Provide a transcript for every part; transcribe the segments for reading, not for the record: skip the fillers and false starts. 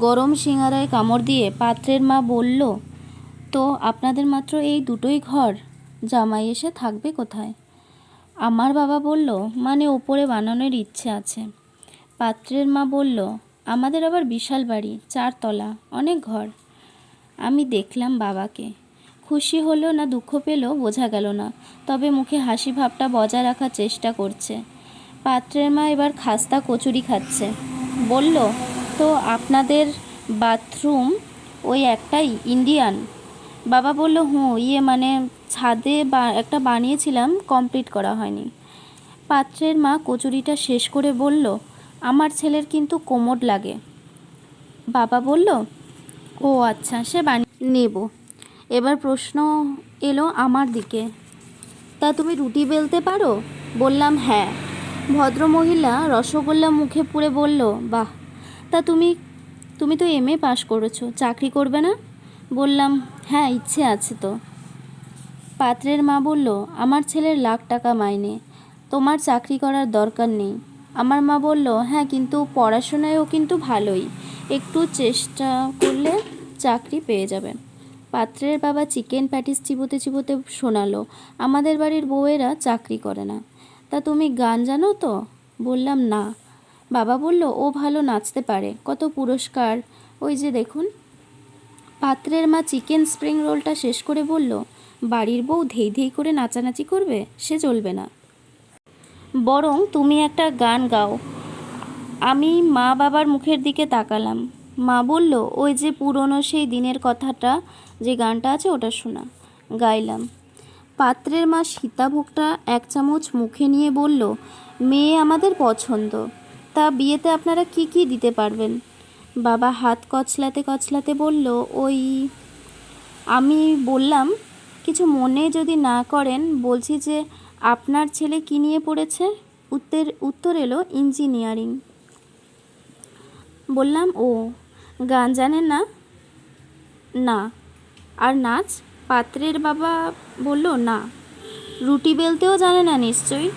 গরম সিঙারায় কামড় দিয়ে পাত্রের মা বলল, তো আপনাদের মাত্র এই দুটোই ঘর, জামাই এসে থাকবে কোথায়? আমার বাবা বলল, মানে ওপরে বানানোর ইচ্ছে আছে। পাত্রের মা বলল, আমাদের আবার বিশাল বাড়ি, 4 তলা, অনেক ঘর। আমি দেখলাম বাবাকে, খুশি হলো না দুঃখ পেল বোঝা গেল না, তবে মুখে হাসি ভাবটা বজায় রাখার চেষ্টা করছে। পাত্রের মা এবার খাস্তা কচুরি খাচ্ছে। বলল, তো আপনাদের বাথরুম ওই একটাই, ইন্ডিয়ান? বাবা বলল, মানে ছাদে একটা বানিয়েছিলাম, কমপ্লিট করা হয়নি। পাত্রের মা কচুরিটা শেষ করে বলল, আমার ছেলের কিন্তু কোমোড লাগে। বাবা বলল, ও আচ্ছা, সে বানিয়ে নেব। এবার প্রশ্ন এলো আমার দিকে, তা তুমি রুটি বেলতে পারো? বললাম, হ্যাঁ। ভদ্রমহিলা রসগোল্লা মুখে পুরে বলল, বাহ, তা তুমি তো MA পাশ করেছো, চাকরি করবে না? বললাম, হ্যাঁ, ইচ্ছে আছে তো। পাত্রের মা বলল, আমার ছেলের লাখ টাকা মাইনে, তোমার চাকরি করার দরকার নেই। আমার মা বলল, হ্যাঁ, কিন্তু পড়াশোনায়ও কিন্তু ভালোই, একটু চেষ্টা করলে চাকরি পেয়ে যাবে। পাত্রের বাবা চিকেন প্যাটিস চিবোতে চিবোতে শোনালো, আমাদের বাড়ির বউয়েরা চাকরি করে না। তা তুমি গান জানো তো? বললাম, না। বাবা বলল, ও ভালো নাচতে পারে, কত পুরস্কার, ওই যে দেখুন। পাত্রের মা চিকেন স্প্রিং রোলটা শেষ করে বলল, বাড়ির বউ ধেই ধেই করে নাচানাচি করবে, সে চলবে না, বরং তুমি একটা গান গাও। আমি মা বাবার মুখের দিকে তাকালাম। মা বলল, ওই যে পুরনো সেই দিনের কথাটা, যে গানটা আছে ওটা শোনা। গাইলাম। পাত্রের মা সীতাভোগটা 1 চামচ মুখে নিয়ে বলল, মেয়ে আমাদের পছন্দ, তা বিয়েতে আপনারা কি কি দিতে পারবেন? বাবা হাত কচলাতে কচলাতে বলল, আমি বললাম, কিছু মনে যদি না করেন, বলছি যে আপনার ছেলে কী নিয়ে পড়েছে? উত্তর এলো, ইঞ্জিনিয়ারিং। বললাম, ও, গান জানেন না? না। আর নাচ? পাত্রের বাবা বলল, না। রুটি বেলতেও জানে না নিশ্চয়ই?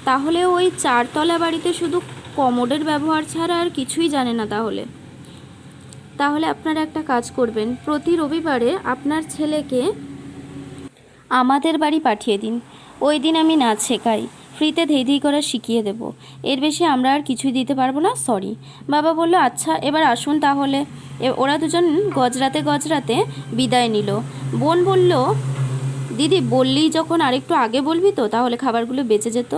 তাহলে ওই 4 তলা বাড়িতে শুধু কমোডের ব্যবহার ছাড়া আর কিছুই জানে না। তাহলে আপনারা একটা কাজ করবেন, প্রতি রবিবারে আপনার ছেলেকে আমাদের বাড়ি পাঠিয়ে দিন। ওই দিন আমি নাচ শেখাই, ফ্রিতে ধেই ধেই করে শিখিয়ে দেব। এর বেশি আমরা আর কিছুই দিতে পারবো না, সরি। বাবা বলল, আচ্ছা, এবার আসুন তাহলে। ওরা দুজন গজরাতে গজরাতে বিদায় নিল। বোন বলল, দিদি বললেই যখন আরেকটু আগে বলবি তো, তাহলে খাবারগুলো বেঁচে যেত।